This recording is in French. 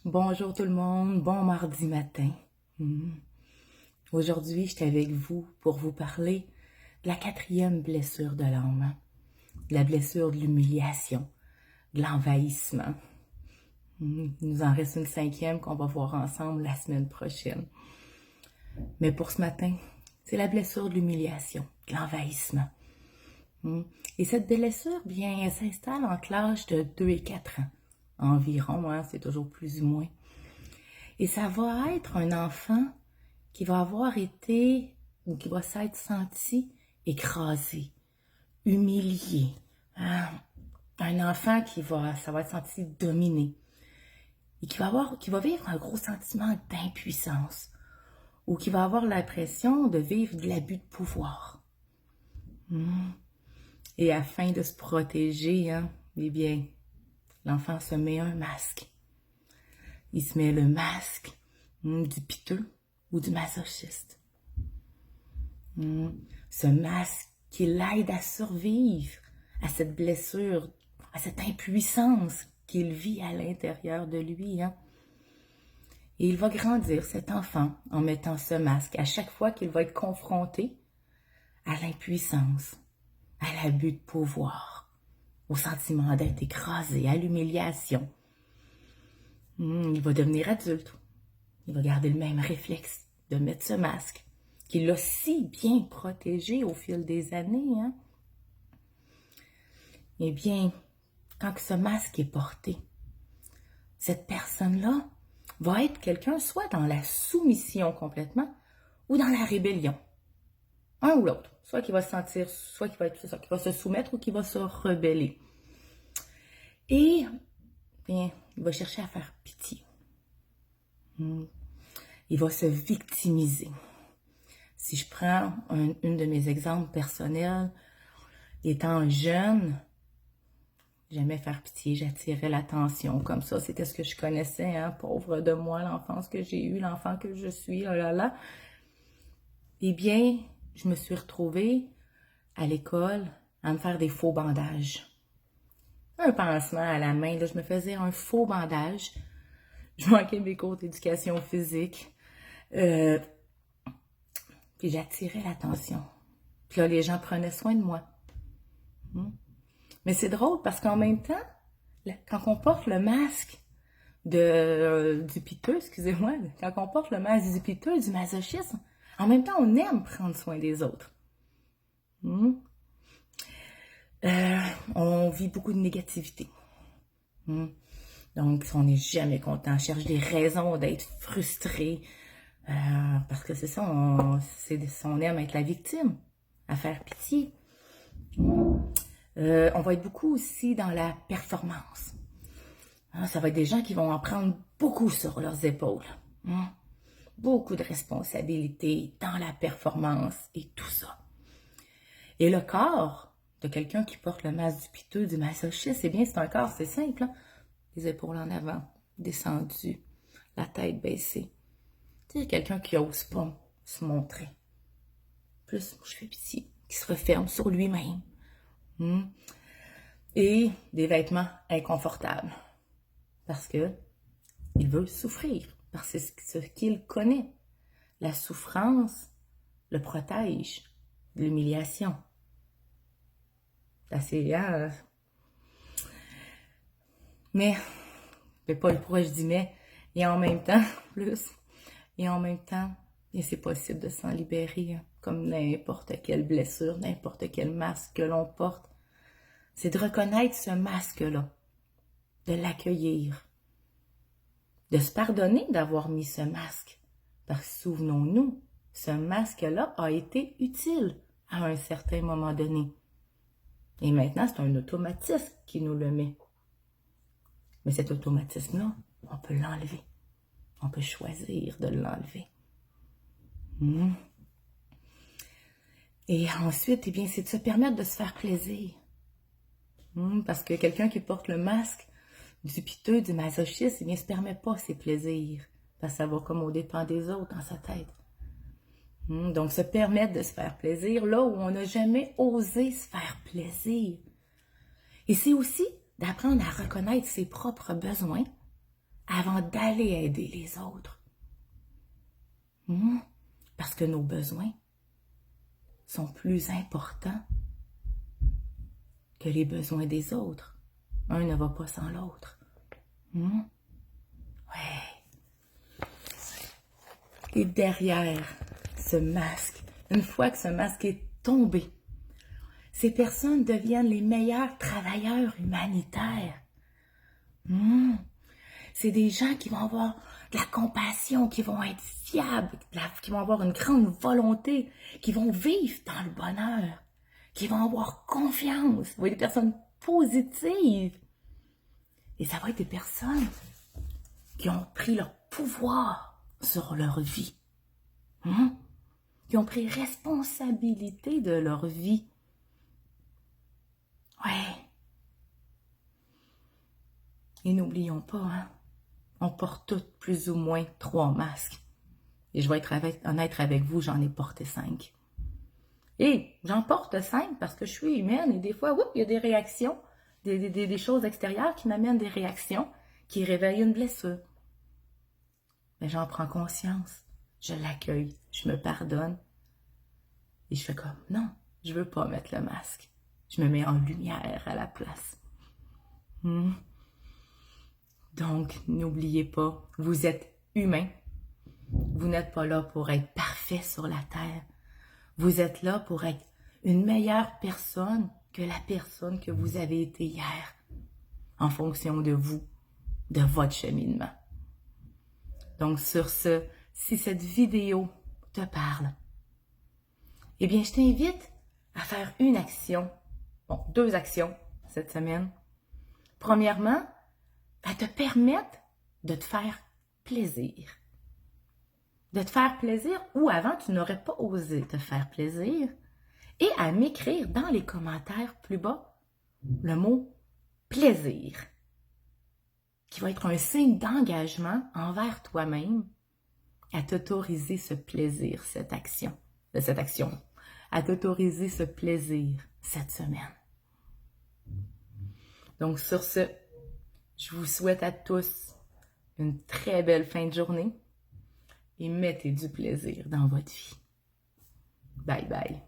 Bonjour tout le monde, bon mardi matin. Hmm. Aujourd'hui, j'étais avec vous pour vous parler de la quatrième blessure de l'âme, de la blessure de l'humiliation, de l'envahissement. Il nous en reste une cinquième qu'on va voir ensemble la semaine prochaine. Mais pour ce matin, c'est la blessure de l'humiliation, de l'envahissement. Et cette blessure, bien, elle s'installe entre l'âge de 2 et 4 ans environ, c'est toujours plus ou moins. Et ça va être un enfant qui va avoir été ou qui va s'être senti écrasé, humilié. Un enfant ça va être senti dominé et qui va vivre un gros sentiment d'impuissance ou qui va avoir l'impression de vivre de l'abus de pouvoir. Et afin de se protéger, eh bien, l'enfant se met un masque. Il se met le masque du piteux ou du masochiste. Ce masque qui l'aide à survivre à cette blessure, à cette impuissance qu'il vit à l'intérieur de lui. Et il va grandir, cet enfant, en mettant ce masque à chaque fois qu'il va être confronté à l'impuissance, à l'abus de pouvoir, au sentiment d'être écrasé, à l'humiliation. Il va devenir adulte. Il va garder le même réflexe de mettre ce masque qui l'a si bien protégé au fil des années. Eh bien, quand ce masque est porté, cette personne-là va être quelqu'un soit dans la soumission complètement ou dans la rébellion. Un ou l'autre. Soit qu'il va se sentir, soit qu'il va être ça, qu'il va se soumettre ou qu'il va se rebeller. Et, bien, il va chercher à faire pitié. Il va se victimiser. Si je prends une de mes exemples personnels, étant jeune, j'aimais faire pitié, j'attirais l'attention comme ça. C'était ce que je connaissais, pauvre de moi, l'enfance que j'ai eue, l'enfant que je suis, oh là là. Eh bien, je me suis retrouvée à l'école à me faire des faux bandages. Un pansement à la main, là, je me faisais un faux bandage. Je manquais mes cours d'éducation physique. Puis j'attirais l'attention. Puis là, les gens prenaient soin de moi. Mais c'est drôle parce qu'en même temps, quand on porte le masque du piteux, excusez-moi, quand on porte le masque du piteux, du masochisme, en même temps, on aime prendre soin des autres. On vit beaucoup de négativité. Donc, on n'est jamais content, on cherche des raisons d'être frustré. Parce que c'est ça, on aime être la victime, à faire pitié. On va être beaucoup aussi dans la performance. Ça va être des gens qui vont en prendre beaucoup sur leurs épaules. Beaucoup de responsabilités dans la performance et tout ça. Et le corps de quelqu'un qui porte le masque du piteux, du masochiste, eh bien, c'est un corps, c'est simple. Les épaules en avant, descendues, la tête baissée. Tu sais, quelqu'un qui n'ose pas se montrer. Plus, je fais pitié, qui se referme sur lui-même. Et des vêtements inconfortables. Parce que il veut souffrir. Parce que c'est ce qu'il connaît. La souffrance le protège de l'humiliation. Mais, pourquoi je dis mais, et en même temps, et c'est possible de s'en libérer, comme n'importe quelle blessure, n'importe quel masque que l'on porte. C'est de reconnaître ce masque-là, de l'accueillir, de se pardonner d'avoir mis ce masque. Parce que souvenons-nous, ce masque-là a été utile à un certain moment donné. Et maintenant, c'est un automatisme qui nous le met. Mais cet automatisme-là, on peut l'enlever. On peut choisir de l'enlever. Et ensuite, eh bien, c'est de se permettre de se faire plaisir. Parce que quelqu'un qui porte le masque du piteux, du masochiste, eh bien, ne se permet pas ses plaisirs. Parce que ça va comme au dépend des autres dans sa tête. Donc, se permettre de se faire plaisir là où on n'a jamais osé se faire plaisir. Et c'est aussi d'apprendre à reconnaître ses propres besoins, avant d'aller aider les autres. Parce que nos besoins sont plus importants que les besoins des autres. Un ne va pas sans l'autre. Ouais. Et derrière ce masque, une fois que ce masque est tombé, ces personnes deviennent les meilleurs travailleurs humanitaires. C'est des gens qui vont avoir de la compassion, qui vont être fiables, qui vont avoir une grande volonté, qui vont vivre dans le bonheur, qui vont avoir confiance, vous voyez, des personnes positives. Et ça va être des personnes qui ont pris leur pouvoir sur leur vie, qui ont pris responsabilité de leur vie. Ouais. Et n'oublions pas, on porte toutes plus ou moins 3 masques. Et je vais être honnête avec vous, j'en ai porté 5. Et j'en porte 5 parce que je suis humaine et des fois, il y a des réactions, des choses extérieures qui m'amènent des réactions qui réveillent une blessure. Mais j'en prends conscience, je l'accueille, je me pardonne. Et je fais comme, non, je veux pas mettre le masque. Je me mets en lumière à la place. Donc, n'oubliez pas, vous êtes humain. Vous n'êtes pas là pour être parfait sur la terre. Vous êtes là pour être une meilleure personne que la personne que vous avez été hier, en fonction de vous, de votre cheminement. Donc, sur ce, si cette vidéo te parle, eh bien, je t'invite à faire une action, 2 actions cette semaine. Premièrement, à te permettre de te faire plaisir. De te faire plaisir ou avant, tu n'aurais pas osé te faire plaisir. Et à m'écrire dans les commentaires plus bas le mot plaisir, qui va être un signe d'engagement envers toi-même à t'autoriser ce plaisir, cette action, à t'autoriser ce plaisir cette semaine. Donc sur ce, je vous souhaite à tous une très belle fin de journée et mettez du plaisir dans votre vie. Bye bye.